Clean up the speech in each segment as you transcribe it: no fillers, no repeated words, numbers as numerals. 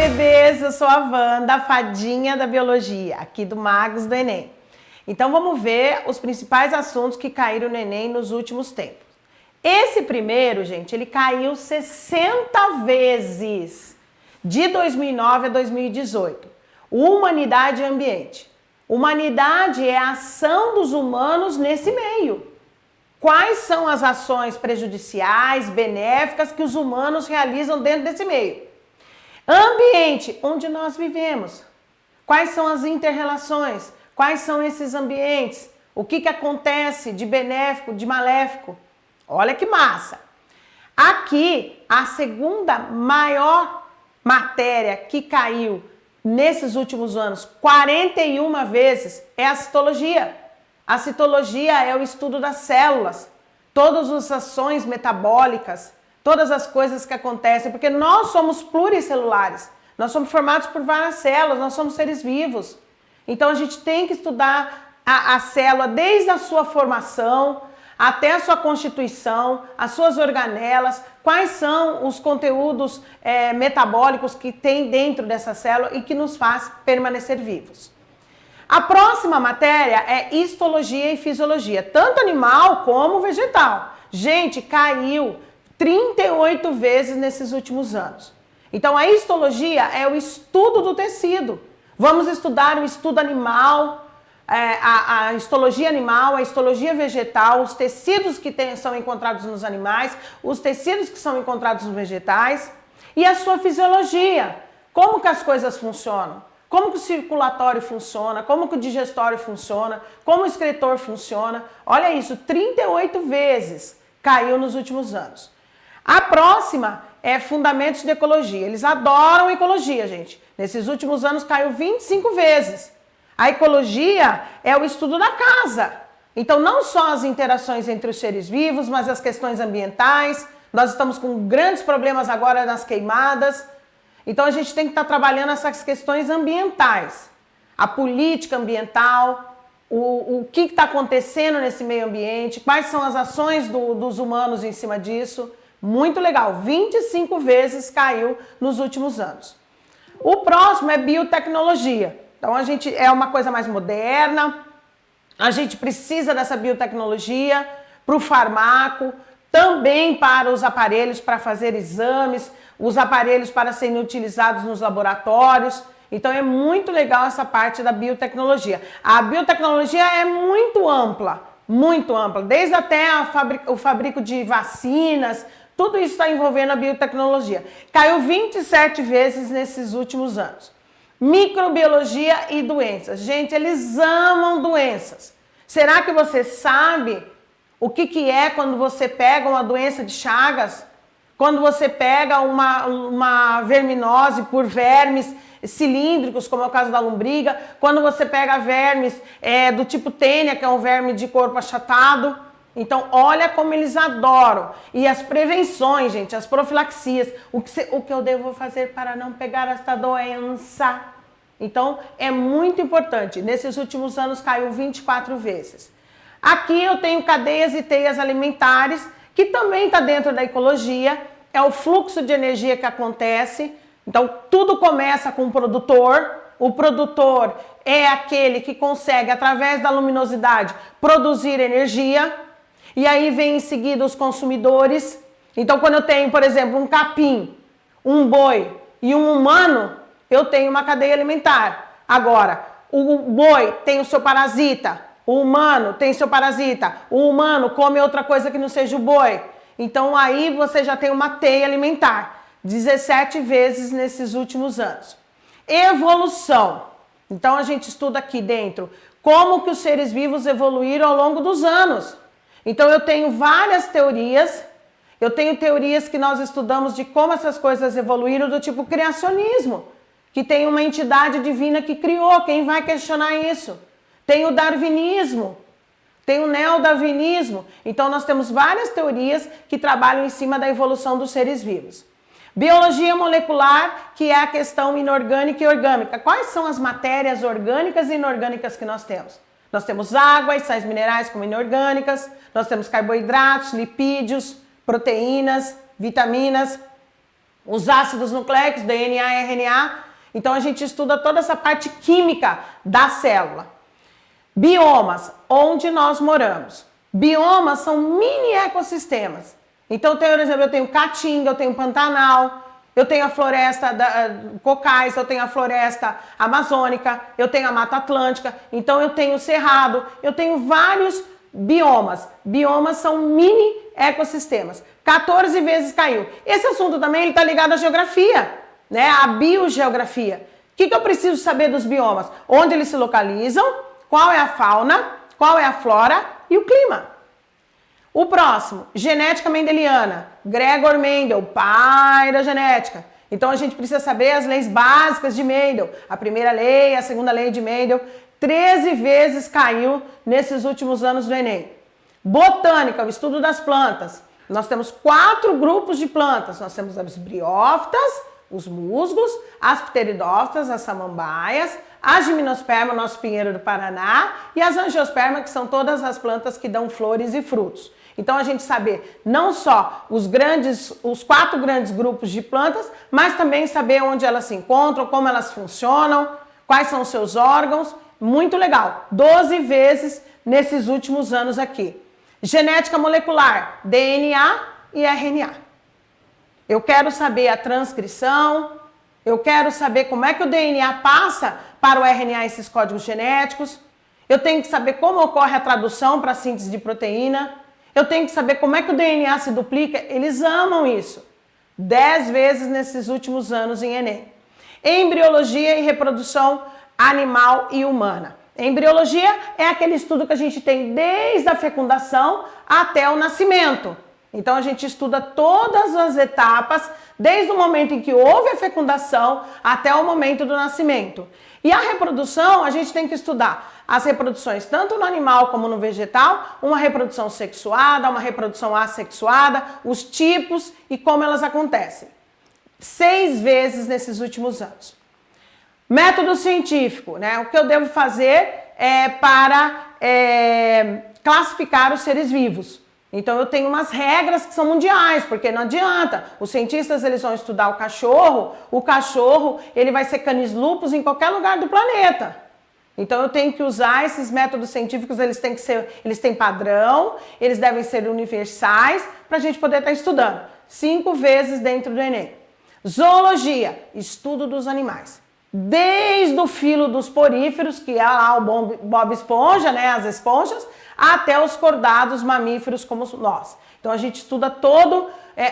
bebês! Eu sou a Wanda, a fadinha da biologia, aqui do Magos do Enem. Então vamos ver os principais assuntos que caíram no Enem nos últimos tempos. Esse primeiro, gente, ele caiu 60 vezes, de 2009 a 2018. Humanidade e ambiente. Humanidade é a ação dos humanos nesse meio. Quais são as ações prejudiciais, benéficas que os humanos realizam dentro desse meio? Ambiente, onde nós vivemos. Quais são as inter-relações? Quais são esses ambientes? O que acontece de benéfico, de maléfico? Olha que massa! Aqui, a segunda maior matéria que caiu nesses últimos anos, 41 vezes, é a citologia. A citologia é o estudo das células, todas as ações metabólicas, todas as coisas que acontecem, porque nós somos pluricelulares, nós somos formados por várias células, nós somos seres vivos. Então a gente tem que estudar a célula desde a sua formação até a sua constituição, as suas organelas, quais são os conteúdos metabólicos que tem dentro dessa célula e que nos faz permanecer vivos. A próxima matéria é histologia e fisiologia, tanto animal como vegetal. Gente, caiu 38 vezes nesses últimos anos. Então a histologia é o estudo do tecido. Vamos estudar o estudo animal, a histologia animal, a histologia vegetal, os tecidos que são encontrados nos animais, os tecidos que são encontrados nos vegetais e a sua fisiologia. Como que as coisas funcionam? Como que o circulatório funciona? Como que o digestório funciona? Como o excretor funciona? Olha isso, 38 vezes caiu nos últimos anos. A próxima é fundamentos de ecologia. Eles adoram ecologia, gente. Nesses últimos anos caiu 25 vezes. A ecologia é o estudo da casa. Então, não só as interações entre os seres vivos, mas as questões ambientais. Nós estamos com grandes problemas agora nas queimadas. Então, a gente tem que estar trabalhando essas questões ambientais. A política ambiental, o que está acontecendo nesse meio ambiente, quais são as ações dos humanos em cima disso. Muito legal, 25 vezes caiu nos últimos anos. O próximo é biotecnologia. Então a gente é uma coisa mais moderna, a gente precisa dessa biotecnologia para o farmaco, também para os aparelhos para fazer exames, os aparelhos para serem utilizados nos laboratórios. Então é muito legal essa parte da biotecnologia. A biotecnologia é muito ampla, desde até o fabrico de vacinas. Tudo isso está envolvendo a biotecnologia. Caiu 27 vezes nesses últimos anos. Microbiologia e doenças. Gente, eles amam doenças. Será que você sabe o que é quando você pega uma doença de Chagas? Quando você pega uma verminose por vermes cilíndricos, como é o caso da lombriga. Quando você pega vermes do tipo tênia, que é um verme de corpo achatado. Então, olha como eles adoram. E as prevenções, gente, as profilaxias. O que eu devo fazer para não pegar esta doença? Então, é muito importante. Nesses últimos anos, caiu 24 vezes. Aqui eu tenho cadeias e teias alimentares, que também está dentro da ecologia. É o fluxo de energia que acontece. Então, tudo começa com o produtor. O produtor é aquele que consegue, através da luminosidade, produzir energia. E aí vem em seguida os consumidores. Então, quando eu tenho, por exemplo, um capim, um boi e um humano, eu tenho uma cadeia alimentar. Agora, o boi tem o seu parasita, o humano tem seu parasita, o humano come outra coisa que não seja o boi. Então, aí você já tem uma teia alimentar. 17 vezes nesses últimos anos. Evolução. Então, a gente estuda aqui dentro como que os seres vivos evoluíram ao longo dos anos. Então eu tenho várias teorias, eu tenho teorias que nós estudamos de como essas coisas evoluíram do tipo criacionismo, que tem uma entidade divina que criou, quem vai questionar isso? Tem o darwinismo, tem o neodarwinismo, então nós temos várias teorias que trabalham em cima da evolução dos seres vivos. Biologia molecular, que é a questão inorgânica e orgânica. Quais são as matérias orgânicas e inorgânicas que nós temos? Nós temos água e sais minerais como inorgânicas, nós temos carboidratos, lipídios, proteínas, vitaminas. Os ácidos nucleicos, DNA e RNA. Então a gente estuda toda essa parte química da célula. Biomas, onde nós moramos. Biomas são mini ecossistemas. Então, por exemplo, eu tenho Caatinga, eu tenho Pantanal, eu tenho a floresta Cocais, eu tenho a floresta amazônica, eu tenho a Mata Atlântica, então eu tenho o Cerrado, eu tenho vários biomas. Biomas são mini ecossistemas. 14 vezes caiu. Esse assunto também está ligado à geografia, né? À biogeografia. O que eu preciso saber dos biomas? Onde eles se localizam, qual é a fauna, qual é a flora e o clima. O próximo, genética mendeliana. Gregor Mendel, pai da genética. Então a gente precisa saber as leis básicas de Mendel. A primeira lei, a segunda lei de Mendel. 13 vezes caiu nesses últimos anos do Enem. Botânica, o estudo das plantas. Nós temos 4 grupos de plantas. Nós temos as briófitas, os musgos, as pteridófitas, as samambaias, as gimnosperma, nosso pinheiro do Paraná, e as angiosperma, que são todas as plantas que dão flores e frutos. Então a gente saber não só os 4 grandes grupos de plantas, mas também saber onde elas se encontram, como elas funcionam, quais são os seus órgãos. Muito legal. 12 vezes nesses últimos anos aqui. Genética molecular, DNA e RNA. Eu quero saber a transcrição, eu quero saber como é que o DNA passa para o RNA esses códigos genéticos, eu tenho que saber como ocorre a tradução para a síntese de proteína, eu tenho que saber como é que o DNA se duplica. Eles amam isso. 10 vezes nesses últimos anos em Enem. Embriologia e reprodução animal e humana. Embriologia é aquele estudo que a gente tem desde a fecundação até o nascimento. Então a gente estuda todas as etapas, desde o momento em que houve a fecundação até o momento do nascimento. E a reprodução, a gente tem que estudar as reproduções tanto no animal como no vegetal, uma reprodução sexuada, uma reprodução assexuada, os tipos e como elas acontecem. 6 vezes nesses últimos anos. Método científico, né? O que eu devo fazer para classificar os seres vivos. Então eu tenho umas regras que são mundiais, porque não adianta. Os cientistas eles vão estudar o cachorro ele vai ser canis lupus em qualquer lugar do planeta. Então eu tenho que usar esses métodos científicos, eles têm padrão, eles devem ser universais para a gente poder estar estudando. 5 vezes dentro do Enem. Zoologia, estudo dos animais. Desde o filo dos poríferos, que é lá o Bob Esponja, né, as esponjas, até os cordados mamíferos como nós. Então a gente estuda todo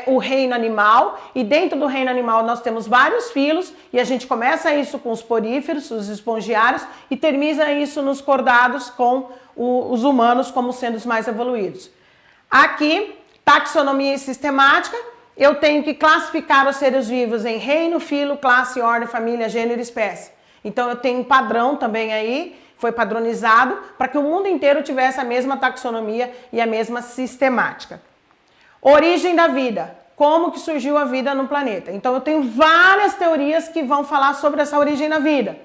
o reino animal, e dentro do reino animal nós temos vários filos, e a gente começa isso com os poríferos, os espongiários, e termina isso nos cordados com os humanos como sendo os mais evoluídos. Aqui, taxonomia e sistemática. Eu tenho que classificar os seres vivos em reino, filo, classe, ordem, família, gênero e espécie. Então eu tenho um padrão também aí, foi padronizado, para que o mundo inteiro tivesse a mesma taxonomia e a mesma sistemática. Origem da vida. Como que surgiu a vida no planeta? Então eu tenho várias teorias que vão falar sobre essa origem da vida.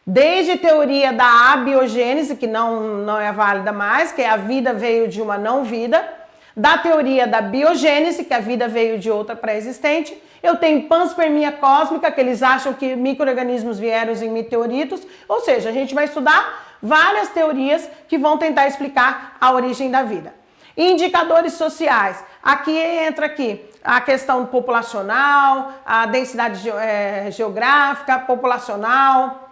Desde teoria da abiogênese, que não é válida mais, que a vida veio de uma não vida, da teoria da biogênese, que a vida veio de outra pré-existente. Eu tenho panspermia cósmica, que eles acham que micro-organismos vieram em meteoritos. Ou seja, a gente vai estudar várias teorias que vão tentar explicar a origem da vida. Indicadores sociais. Aqui entra a questão populacional, a densidade geográfica, populacional,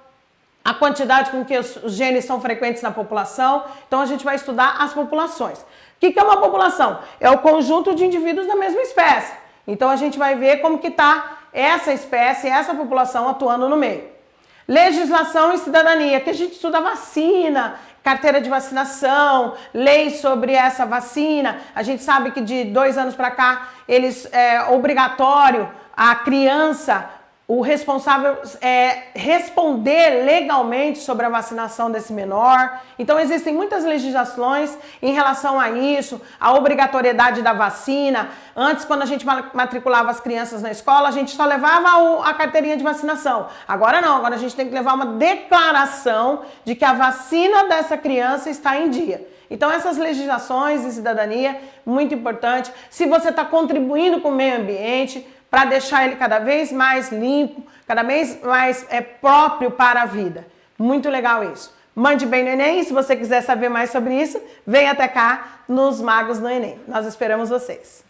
a quantidade com que os genes são frequentes na população. Então a gente vai estudar as populações. O que é uma população? É o conjunto de indivíduos da mesma espécie. Então a gente vai ver como que está essa espécie, essa população atuando no meio. Legislação e cidadania, que a gente estuda vacina, carteira de vacinação, leis sobre essa vacina. A gente sabe que de 2 anos para cá, é obrigatório a criança, o responsável responder legalmente sobre a vacinação desse menor. Então existem muitas legislações em relação a isso, a obrigatoriedade da vacina. Antes, quando a gente matriculava as crianças na escola, a gente só levava a carteirinha de vacinação. Agora não, agora a gente tem que levar uma declaração de que a vacina dessa criança está em dia. Então essas legislações e cidadania, muito importante. Se você está contribuindo com o meio ambiente, para deixar ele cada vez mais limpo, cada vez mais próprio para a vida. Muito legal isso. Mande bem no Enem, e se você quiser saber mais sobre isso, venha até cá nos Magos do Enem. Nós esperamos vocês.